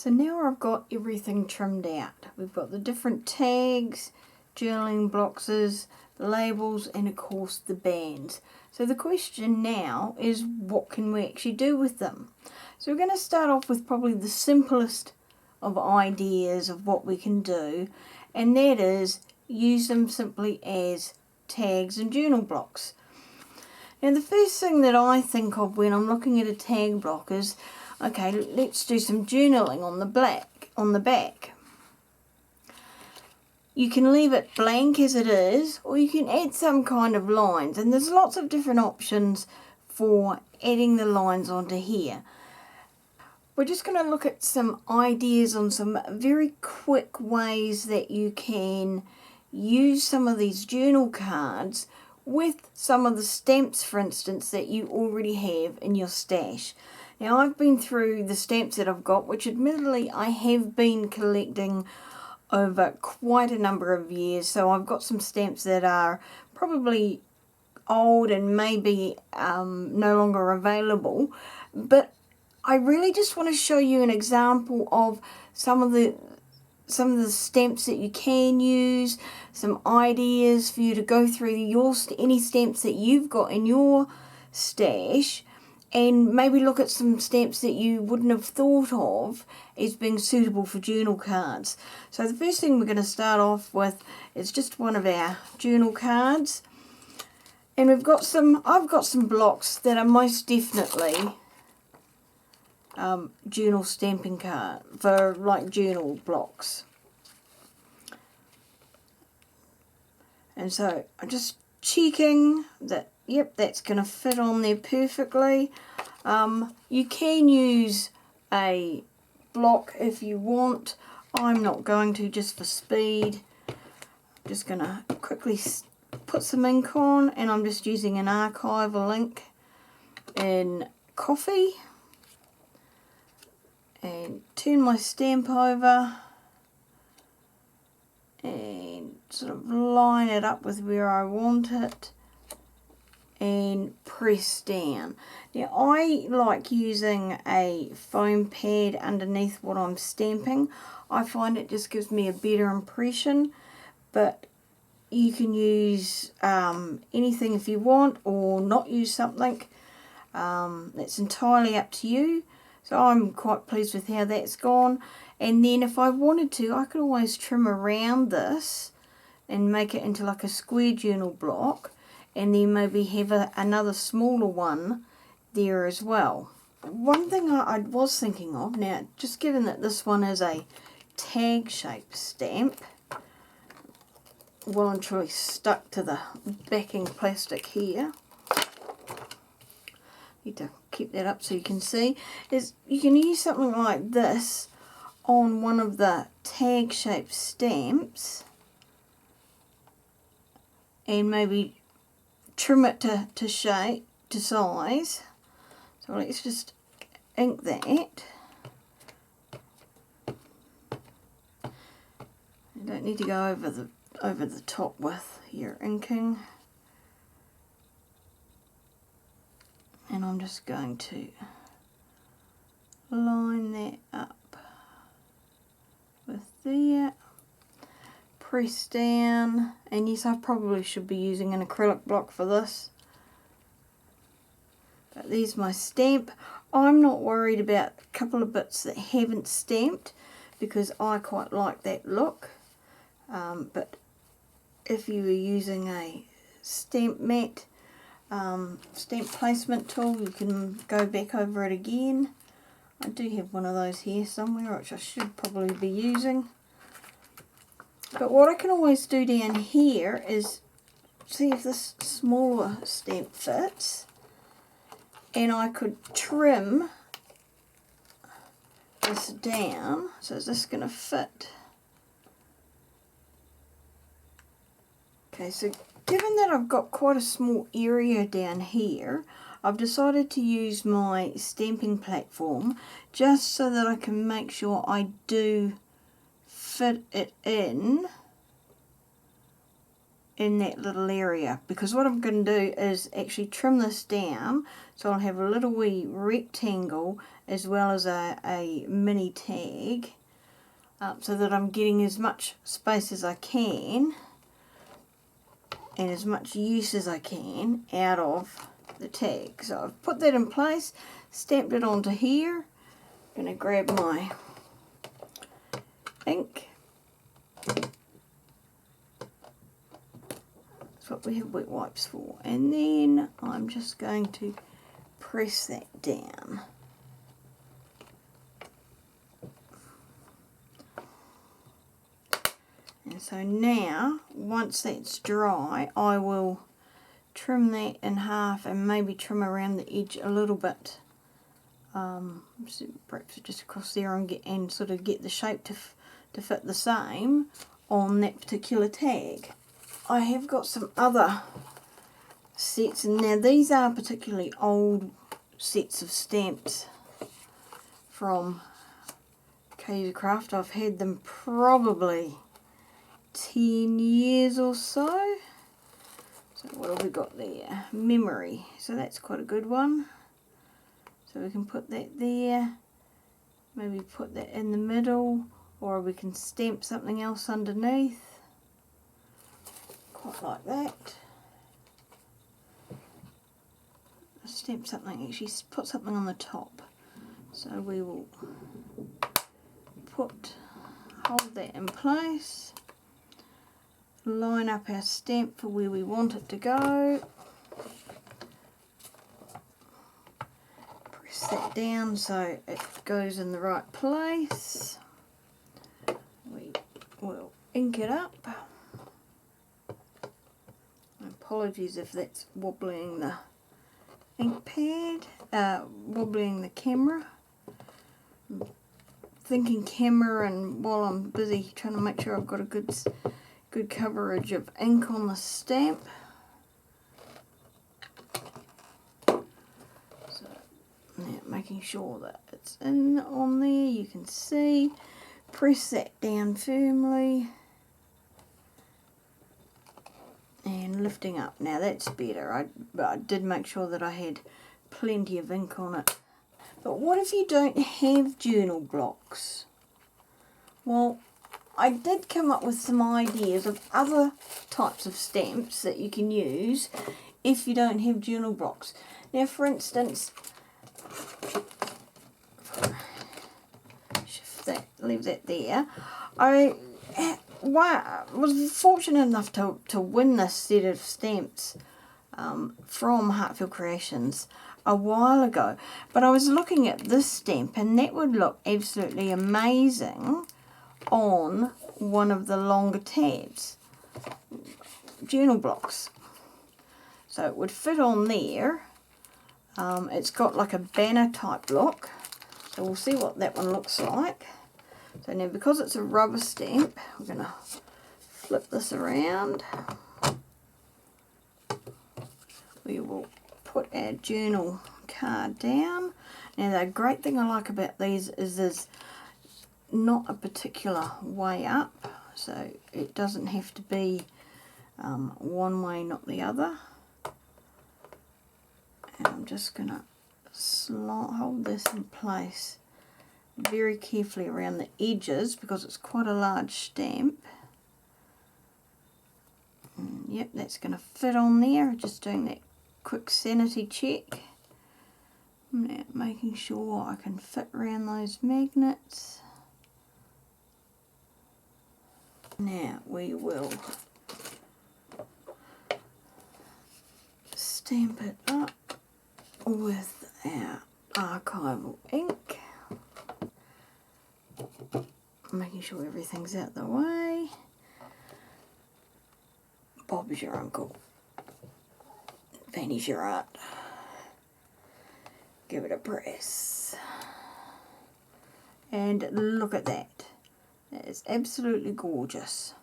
So now I've got everything trimmed out. We've got the different tags, journaling boxes, labels, and of course the bands. So the question now is, what can we actually do with them? So we're going to start off with probably the simplest of ideas of what we can do, and that is use them simply as tags and journal blocks. Now the first thing that I think of when I'm looking at a tag block is, okay, let's do some journaling on the back. You can leave it blank as it is, or you can add some kind of lines, and there's lots of different options for adding the lines onto here. We're just going to look at some ideas on some very quick ways that you can use some of these journal cards with some of the stamps, for instance, that you already have in your stash. Now I've been through the stamps that I've got, which admittedly I have been collecting over quite a number of years, so I've got some stamps that are probably old and maybe no longer available, but I really just want to show you an example of some of the stamps that you can use, some ideas for you to go through any stamps that you've got in your stash, and maybe look at some stamps that you wouldn't have thought of as being suitable for journal cards. So the first thing we're going to start off with is just one of our journal cards, and I've got some blocks that are most definitely journal stamping card for like journal blocks. And so I'm just checking that, yep, that's going to fit on there perfectly. You can use a block if you want. I'm not going to, just for speed. I'm just going to quickly put some ink on, and I'm just using an archival ink in coffee, and turn my stamp over and sort of line it up with where I want it and press down. Now I like using a foam pad underneath what I'm stamping. I find it just gives me a better impression, but you can use anything if you want, or not use something. That's entirely up to you. So I'm quite pleased with how that's gone. And then if I wanted to, I could always trim around this and make it into like a square journal block, and then maybe have another smaller one there as well. One thing I was thinking of, now just given that this one is a tag shaped stamp, well and truly stuck to the backing plastic here, need to keep that up so you can see, is you can use something like this on one of the tag shaped stamps and maybe trim it to shape, to size. So let's just ink that. You don't need to go over the top with your inking. And I'm just going to line that up with there, press down, and yes, I probably should be using an acrylic block for this. But there's my stamp. I'm not worried about a couple of bits that haven't stamped because I quite like that look. But if you were using a stamp mat, stamp placement tool, you can go back over it again. I do have one of those here somewhere, which I should probably be using. But what I can always do down here is see if this smaller stamp fits, and I could trim this down. So is this going to fit? Okay, so given that I've got quite a small area down here, I've decided to use my stamping platform just so that I can make sure I do fit it in in that little area, because what I'm going to do is actually trim this down, so I'll have a little wee rectangle as well as a mini tag, so that I'm getting as much space as I can and as much use as I can out of the tag. So I've put that in place, stamped it onto here. I'm going to grab my ink. That's what we have wet wipes for. And then I'm just going to press that down. And so now, once that's dry, I will trim that in half and maybe trim around the edge a little bit. Perhaps just across there and sort of get the shape to fit the same on that particular tag. I have got some other sets, and now these are particularly old sets of stamps from Katheryn Craft. I've had them probably 10 years or so. So what have we got there? Memory. So that's quite a good one. So we can put that there. Maybe put that in the middle, or we can stamp something else underneath. Quite like that. Stamp something, actually put something on the top. So we will hold that in place. Line up our stamp for where we want it to go. Press that down so it goes in the right place. We will ink it up. Apologies if that's wobbling the ink pad, wobbling the camera. I'm thinking camera, and while I'm busy trying to make sure I've got a good coverage of ink on the stamp. So now making sure that it's in on there, you can see. Press that down firmly. And lifting up. Now that's better. I did make sure that I had plenty of ink on it. But what if you don't have journal blocks? Well, I did come up with some ideas of other types of stamps that you can use if you don't have journal blocks. Now, for instance, shift that, leave that there. I was fortunate enough to win this set of stamps from Heartfield Creations a while ago, but I was looking at this stamp and that would look absolutely amazing on one of the longer tabs, journal blocks. So it would fit on there. It's got like a banner type look, so we'll see what that one looks like. So now, because it's a rubber stamp, we're going to flip this around. We will put our journal card down. Now, the great thing I like about these is there's not a particular way up, so it doesn't have to be one way, not the other. And I'm just going to hold this in place very carefully around the edges because it's quite a large stamp. And yep, that's going to fit on there. Just doing that quick sanity check. Now, making sure I can fit around those magnets. Now we will stamp it up with our archival ink. Making sure everything's out the way. Bob's your uncle. Fanny's your aunt. Give it a press. And look at that. That is absolutely gorgeous.